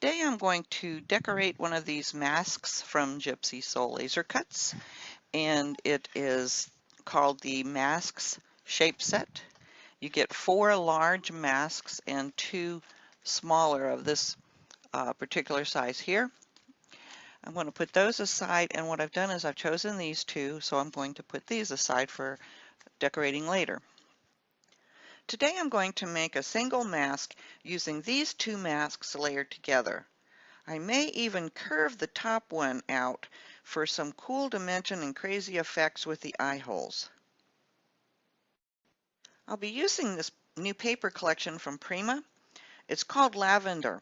Today I'm going to decorate one of these masks from Gypsy Soul Laser Cuts, and it is called the Masks Shape Set. You get 4 large masks and 2 smaller of this particular size here. I'm going to put those aside, and what I've done is I've chosen these 2, so I'm going to put these aside for decorating later. Today I'm going to make a single mask using these 2 masks layered together. I may even curve the top one out for some cool dimension and crazy effects with the eye holes. I'll be using this new paper collection from Prima. It's called Lavender,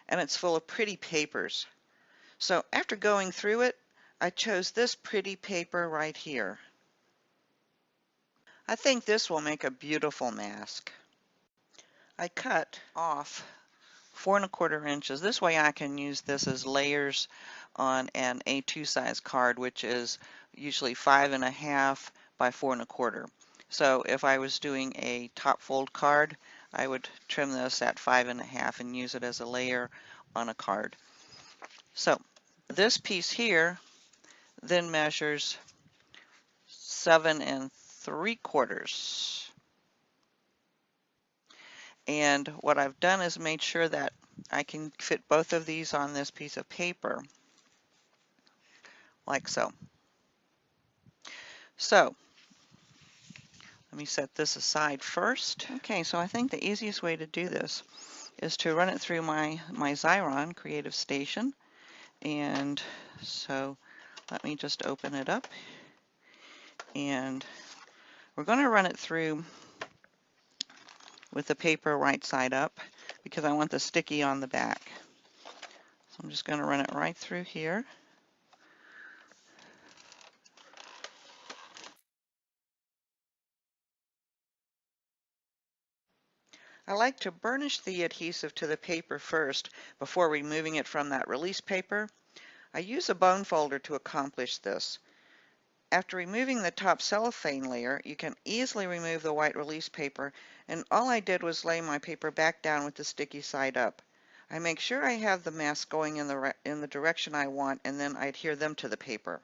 and it's full of pretty papers. So after going through it, I chose this pretty paper right here. I think this will make a beautiful mask. I cut off 4 1/4 inches. This way I can use this as layers on an A2 size card, which is usually 5 1/2 by 4 1/4. So if I was doing a top fold card, I would trim this at 5 1/2 and use it as a layer on a card. So this piece here then measures 7 3/4. And what I've done is made sure that I can fit both of these on this piece of paper, like so. So, let me set this aside first. Okay, so I think the easiest way to do this is to run it through my Xyron Creative Station. And so, let me just open it up. And we're going to run it through with the paper right side up because I want the sticky on the back. So I'm just going to run it right through here. I like to burnish the adhesive to the paper first before removing it from that release paper. I use a bone folder to accomplish this. After removing the top cellophane layer, you can easily remove the white release paper, and all I did was lay my paper back down with the sticky side up. I make sure I have the mask going in the direction I want, and then I adhere them to the paper.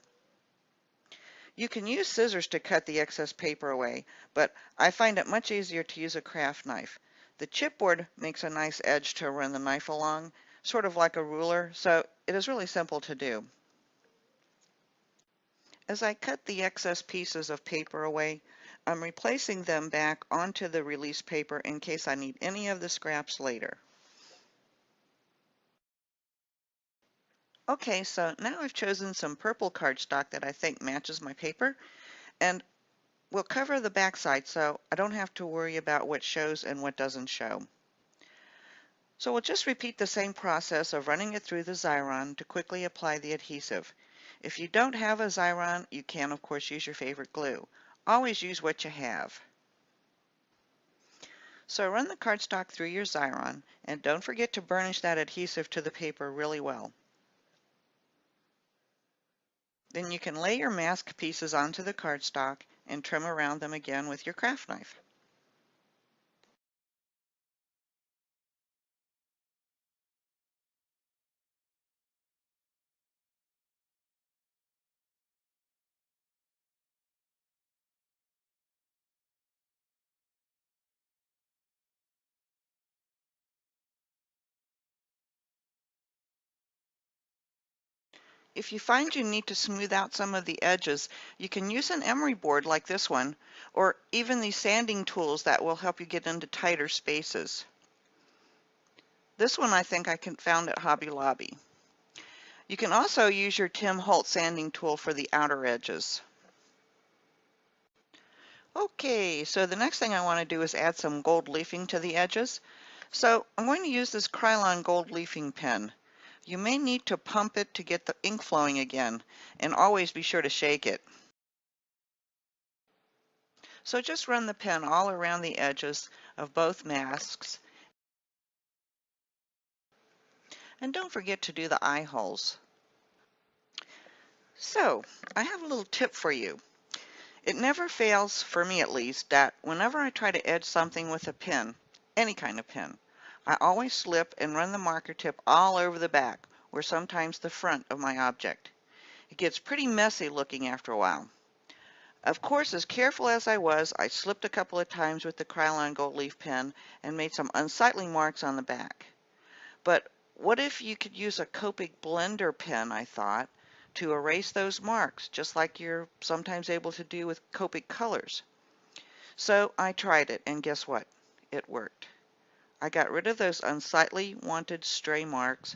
You can use scissors to cut the excess paper away, but I find it much easier to use a craft knife. The chipboard makes a nice edge to run the knife along, sort of like a ruler, so it is really simple to do. As I cut the excess pieces of paper away, I'm replacing them back onto the release paper in case I need any of the scraps later. Okay, so now I've chosen some purple cardstock that I think matches my paper, and we'll cover the backside so I don't have to worry about what shows and what doesn't show. So we'll just repeat the same process of running it through the Xyron to quickly apply the adhesive. If you don't have a Xyron, you can of course use your favorite glue. Always use what you have. So run the cardstock through your Xyron, and don't forget to burnish that adhesive to the paper really well. Then you can lay your mask pieces onto the cardstock and trim around them again with your craft knife. If you find you need to smooth out some of the edges, you can use an emery board like this one, or even these sanding tools that will help you get into tighter spaces. This one I think I found at Hobby Lobby. You can also use your Tim Holtz sanding tool for the outer edges. Okay, so the next thing I want to do is add some gold leafing to the edges. So I'm going to use this KRYLON gold leafing pen. You may need to pump it to get the ink flowing again, and always be sure to shake it. So just run the pen all around the edges of both masks. And don't forget to do the eye holes. So, I have a little tip for you. It never fails, for me at least, that whenever I try to edge something with a pen, any kind of pen, I always slip and run the marker tip all over the back, or sometimes the front of my object. It gets pretty messy looking after a while. Of course, as careful as I was, I slipped a couple of times with the KRYLON gold leaf pen and made some unsightly marks on the back. But what if you could use a Copic blender pen, I thought, to erase those marks, just like you're sometimes able to do with Copic colors. So I tried it, and guess what? It worked. I got rid of those unsightly wanted stray marks,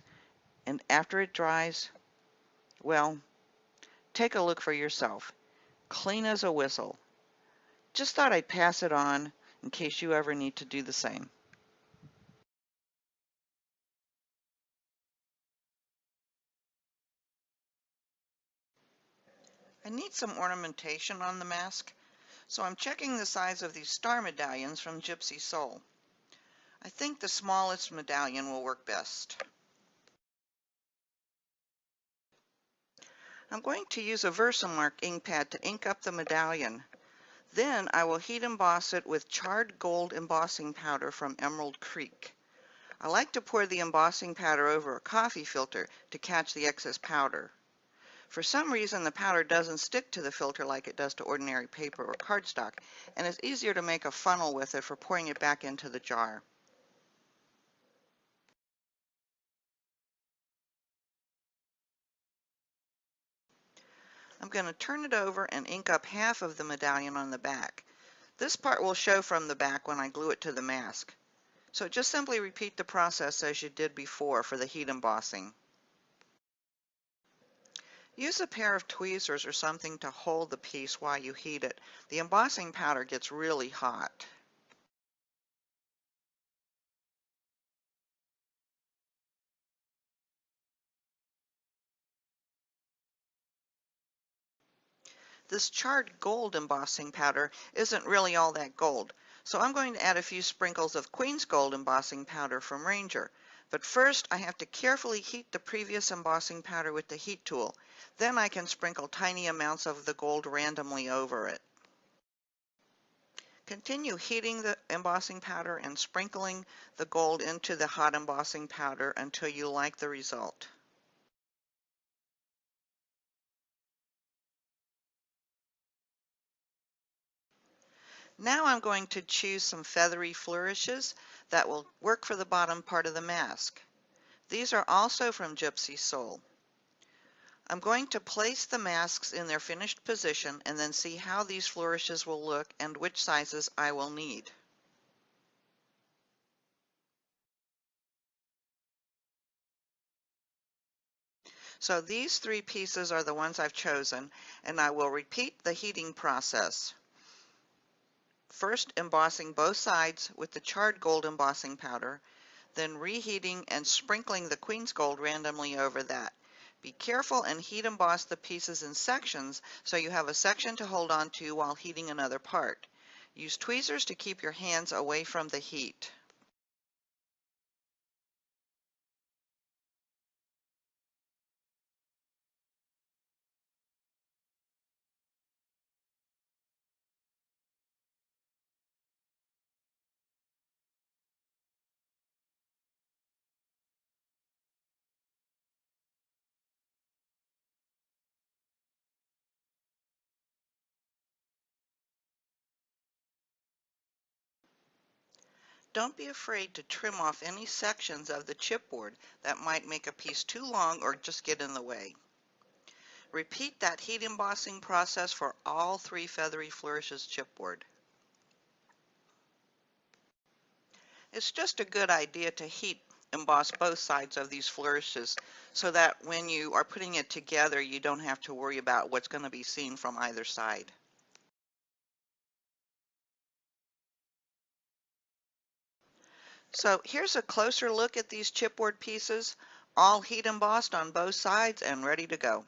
and after it dries, well, take a look for yourself. Clean as a whistle. Just thought I'd pass it on in case you ever need to do the same. I need some ornamentation on the mask, so I'm checking the size of these star medallions from Gypsy Soul. I think the smallest medallion will work best. I'm going to use a Versamark ink pad to ink up the medallion. Then I will heat emboss it with charred gold embossing powder from Emerald Creek. I like to pour the embossing powder over a coffee filter to catch the excess powder. For some reason, the powder doesn't stick to the filter like it does to ordinary paper or cardstock, and it's easier to make a funnel with it for pouring it back into the jar. I'm going to turn it over and ink up half of the medallion on the back. This part will show from the back when I glue it to the mask. So just simply repeat the process as you did before for the heat embossing. Use a pair of tweezers or something to hold the piece while you heat it. The embossing powder gets really hot. This charred gold embossing powder isn't really all that gold, so I'm going to add a few sprinkles of Queen's Gold embossing powder from Ranger. But first I have to carefully heat the previous embossing powder with the heat tool. Then I can sprinkle tiny amounts of the gold randomly over it. Continue heating the embossing powder and sprinkling the gold into the hot embossing powder until you like the result. Now I'm going to choose some feathery flourishes that will work for the bottom part of the mask. These are also from Gypsy Soul. I'm going to place the masks in their finished position and then see how these flourishes will look and which sizes I will need. So these three pieces are the ones I've chosen, and I will repeat the heating process. First embossing both sides with the charred gold embossing powder, then reheating and sprinkling the Queen's Gold randomly over that. Be careful and heat emboss the pieces in sections so you have a section to hold on to while heating another part. Use tweezers to keep your hands away from the heat. Don't be afraid to trim off any sections of the chipboard that might make a piece too long or just get in the way. Repeat that heat embossing process for all three Feathery Flourishes chipboard. It's just a good idea to heat emboss both sides of these flourishes so that when you are putting it together you don't have to worry about what's going to be seen from either side. So here's a closer look at these chipboard pieces, all heat embossed on both sides and ready to go.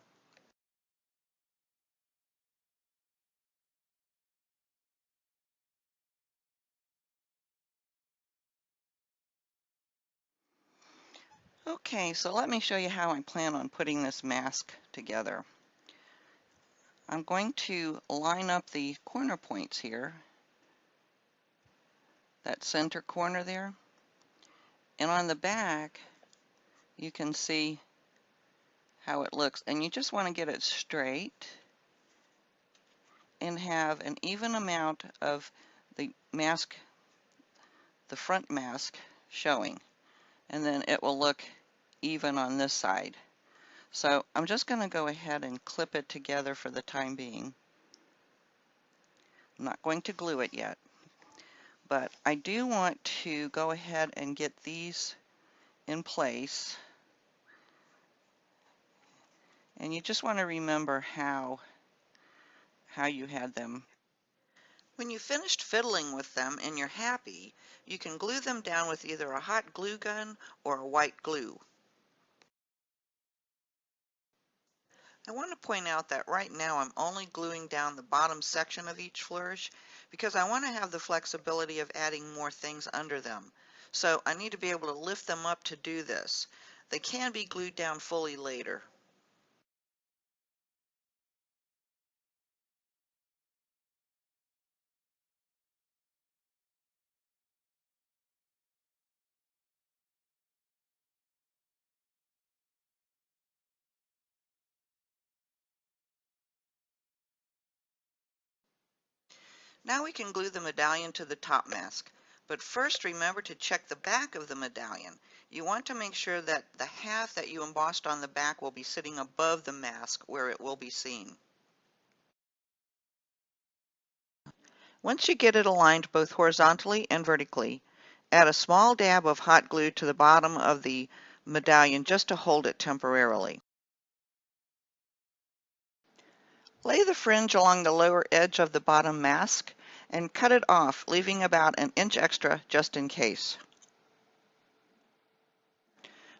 Okay, so let me show you how I plan on putting this mask together. I'm going to line up the corner points here, that center corner there, And on the back, you can see how it looks. And you just want to get it straight and have an even amount of the mask, the front mask, showing. And then it will look even on this side. So I'm just going to go ahead and clip it together for the time being. I'm not going to glue it yet, but I do want to go ahead and get these in place. And you just want to remember how you had them. When you finished fiddling with them and you're happy, you can glue them down with either a hot glue gun or a white glue. I want to point out that right now I'm only gluing down the bottom section of each flourish because I want to have the flexibility of adding more things under them. So I need to be able to lift them up to do this. They can be glued down fully later. Now we can glue the medallion to the top mask. But first remember to check the back of the medallion. You want to make sure that the half that you embossed on the back will be sitting above the mask where it will be seen. Once you get it aligned both horizontally and vertically, add a small dab of hot glue to the bottom of the medallion just to hold it temporarily. Lay the fringe along the lower edge of the bottom mask and cut it off, leaving about an inch extra just in case.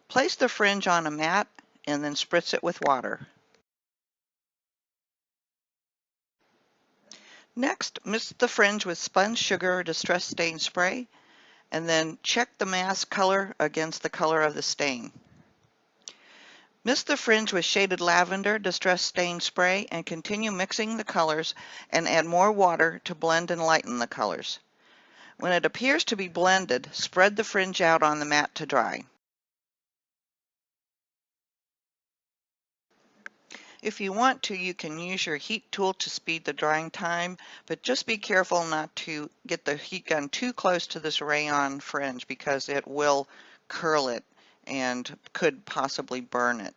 Place the fringe on a mat and then spritz it with water. Next, mix the fringe with spun sugar distress stain spray and then check the mask color against the color of the stain. Mix the fringe with shaded lavender distress stain spray and continue mixing the colors and add more water to blend and lighten the colors. When it appears to be blended, spread the fringe out on the mat to dry. If you want to, you can use your heat tool to speed the drying time, but just be careful not to get the heat gun too close to this rayon fringe because it will curl it and could possibly burn it.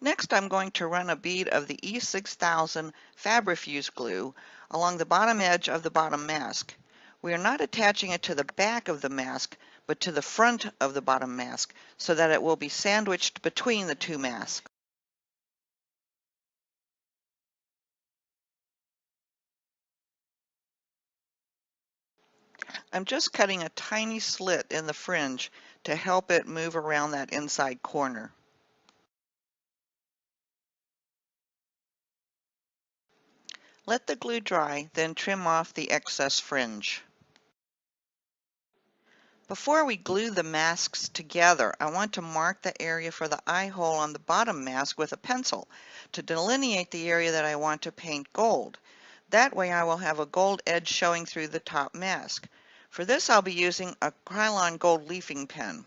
Next, I'm going to run a bead of the E6000 Fabrifuse glue along the bottom edge of the bottom mask. We are not attaching it to the back of the mask, but to the front of the bottom mask so that it will be sandwiched between the two masks. I'm just cutting a tiny slit in the fringe to help it move around that inside corner. Let the glue dry, then trim off the excess fringe. Before we glue the masks together, I want to mark the area for the eye hole on the bottom mask with a pencil to delineate the area that I want to paint gold. That way I will have a gold edge showing through the top mask. For this I'll be using a KRYLON gold leafing pen.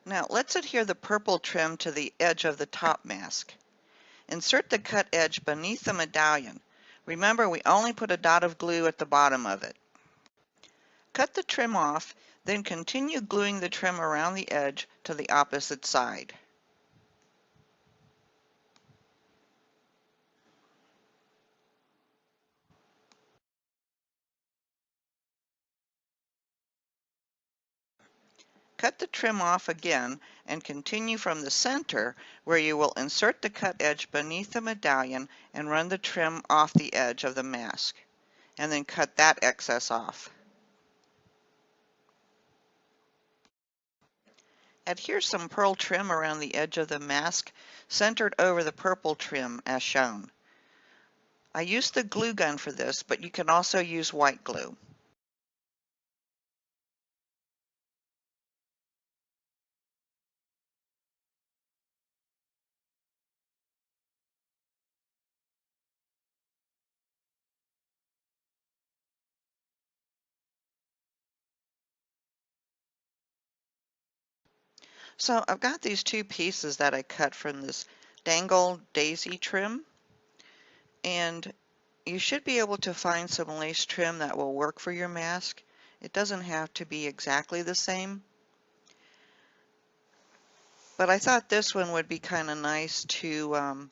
Now let's adhere the purple trim to the edge of the top mask. Insert the cut edge beneath the medallion. Remember, we only put a dot of glue at the bottom of it. Cut the trim off, then continue gluing the trim around the edge to the opposite side. Cut the trim off again and continue from the center where you will insert the cut edge beneath the medallion and run the trim off the edge of the mask, and then cut that excess off. Adhere some pearl trim around the edge of the mask, centered over the purple trim as shown. I used the glue gun for this, but you can also use white glue. So I've got these two pieces that I cut from this dangle daisy trim, and you should be able to find some lace trim that will work for your mask. It doesn't have to be exactly the same, but I thought this one would be kind of nice to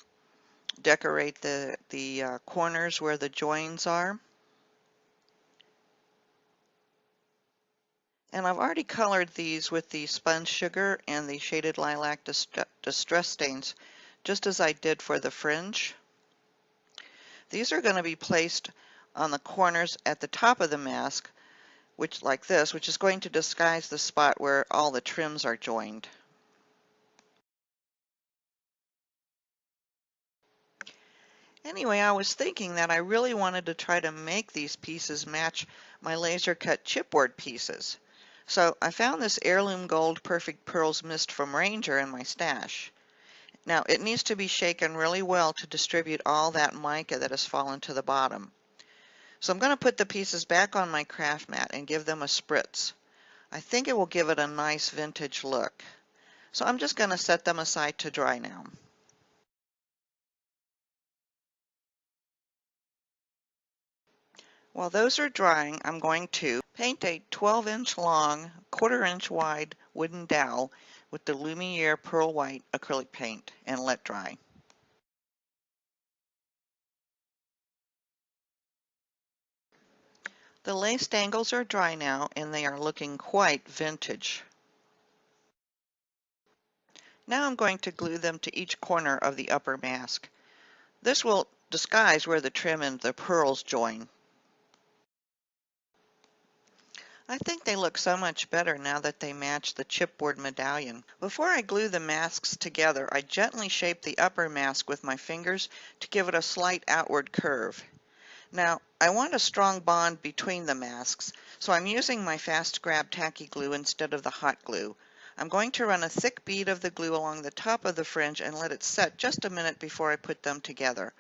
decorate the corners where the joins are. And I've already colored these with the spun sugar and the shaded lilac distress stains, just as I did for the fringe. These are going to be placed on the corners at the top of the mask, which like this, which is going to disguise the spot where all the trims are joined. Anyway, I was thinking that I really wanted to try to make these pieces match my laser cut chipboard pieces. So I found this Heirloom Gold Perfect Pearls Mist from Ranger in my stash. Now it needs to be shaken really well to distribute all that mica that has fallen to the bottom. So I'm going to put the pieces back on my craft mat and give them a spritz. I think it will give it a nice vintage look. So I'm just going to set them aside to dry now. While those are drying, I'm going to paint a 12-inch long, quarter-inch wide wooden dowel with the Lumiere Pearl White acrylic paint and let dry. The lace dangles are dry now and they are looking quite vintage. Now I'm going to glue them to each corner of the upper mask. This will disguise where the trim and the pearls join. I think they look so much better now that they match the chipboard medallion. Before I glue the masks together, I gently shape the upper mask with my fingers to give it a slight outward curve. Now, I want a strong bond between the masks, so I'm using my fast grab tacky glue instead of the hot glue. I'm going to run a thick bead of the glue along the top of the fringe and let it set just a minute before I put them together.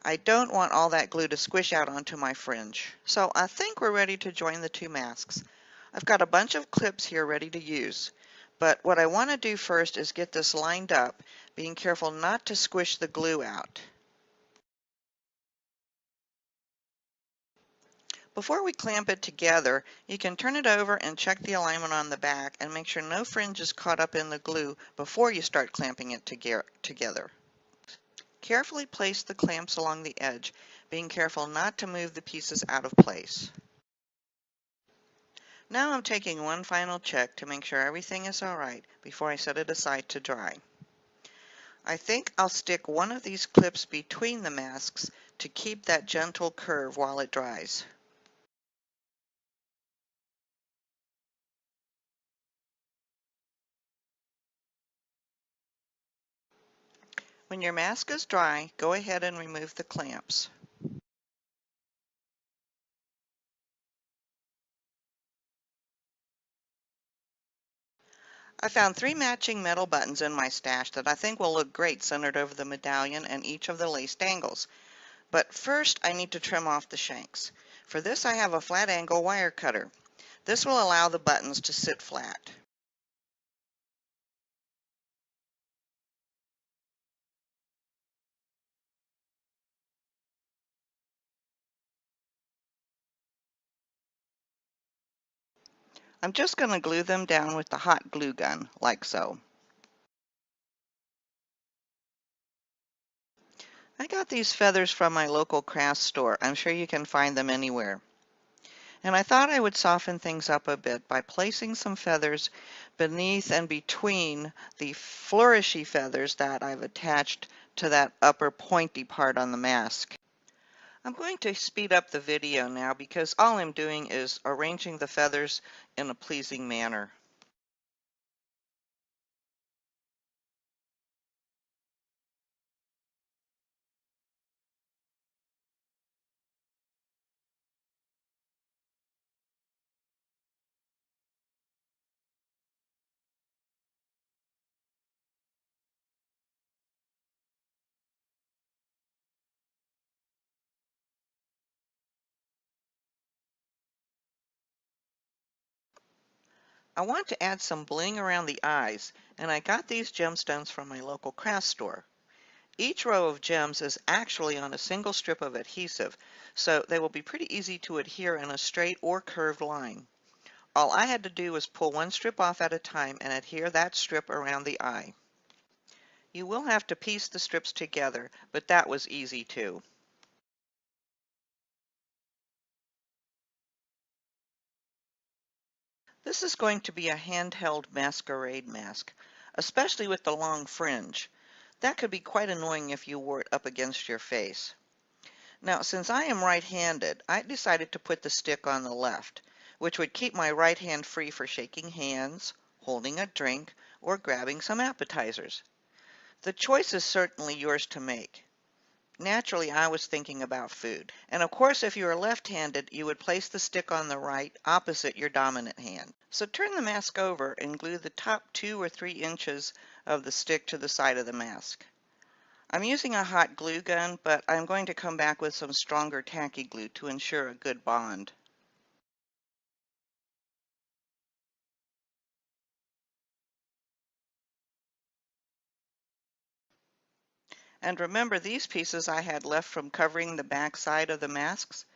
I don't want all that glue to squish out onto my fringe. So I think we're ready to join the two masks. I've got a bunch of clips here ready to use, but what I want to do first is get this lined up, being careful not to squish the glue out. Before we clamp it together, you can turn it over and check the alignment on the back and make sure no fringe is caught up in the glue before you start clamping it together. Carefully place the clamps along the edge, being careful not to move the pieces out of place. Now I'm taking one final check to make sure everything is alright before I set it aside to dry. I think I'll stick one of these clips between the masks to keep that gentle curve while it dries. When your mask is dry, go ahead and remove the clamps. I found 3 matching metal buttons in my stash that I think will look great centered over the medallion and each of the lace dangles. But first I need to trim off the shanks. For this I have a flat angle wire cutter. This will allow the buttons to sit flat. I'm just going to glue them down with the hot glue gun, like so. I got these feathers from my local craft store. I'm sure you can find them anywhere. And I thought I would soften things up a bit by placing some feathers beneath and between the flourishy feathers that I've attached to that upper pointy part on the mask. I'm going to speed up the video now because all I'm doing is arranging the feathers in a pleasing manner. I want to add some bling around the eyes, and I got these gemstones from my local craft store. Each row of gems is actually on a single strip of adhesive, so they will be pretty easy to adhere in a straight or curved line. All I had to do was pull one strip off at a time and adhere that strip around the eye. You will have to piece the strips together, but that was easy too. This is going to be a handheld masquerade mask, especially with the long fringe. That could be quite annoying if you wore it up against your face. Now, since I am right-handed, I decided to put the stick on the left, which would keep my right hand free for shaking hands, holding a drink, or grabbing some appetizers. The choice is certainly yours to make. Naturally, I was thinking about food. And of course, if you are left-handed, you would place the stick on the right, opposite your dominant hand. So turn the mask over and glue the top 2 or 3 inches of the stick to the side of the mask. I'm using a hot glue gun, but I'm going to come back with some stronger tacky glue to ensure a good bond. And remember, these pieces I had left from covering the back side of the masks.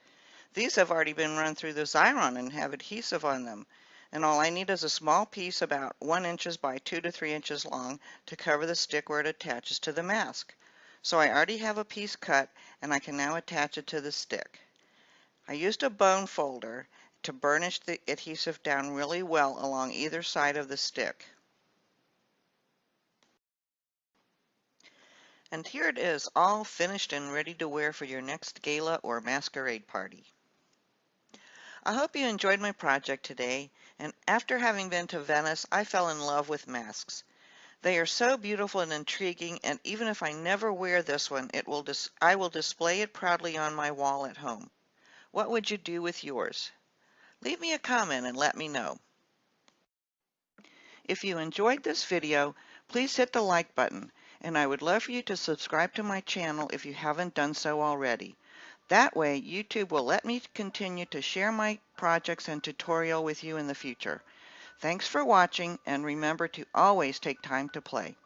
These have already been run through the Xyron and have adhesive on them. And all I need is a small piece about 1 inch by 2 to 3 inches long to cover the stick where it attaches to the mask. So I already have a piece cut, and I can now attach it to the stick. I used a bone folder to burnish the adhesive down really well along either side of the stick. And here it is, all finished and ready to wear for your next gala or masquerade party. I hope you enjoyed my project today, and after having been to Venice, I fell in love with masks. They are so beautiful and intriguing, and even if I never wear this one, I will display it proudly on my wall at home. What would you do with yours? Leave me a comment and let me know. If you enjoyed this video, please hit the like button, and I would love for you to subscribe to my channel if you haven't done so already. That way, YouTube will let me continue to share my projects and tutorial with you in the future. Thanks for watching, and remember to always take time to play.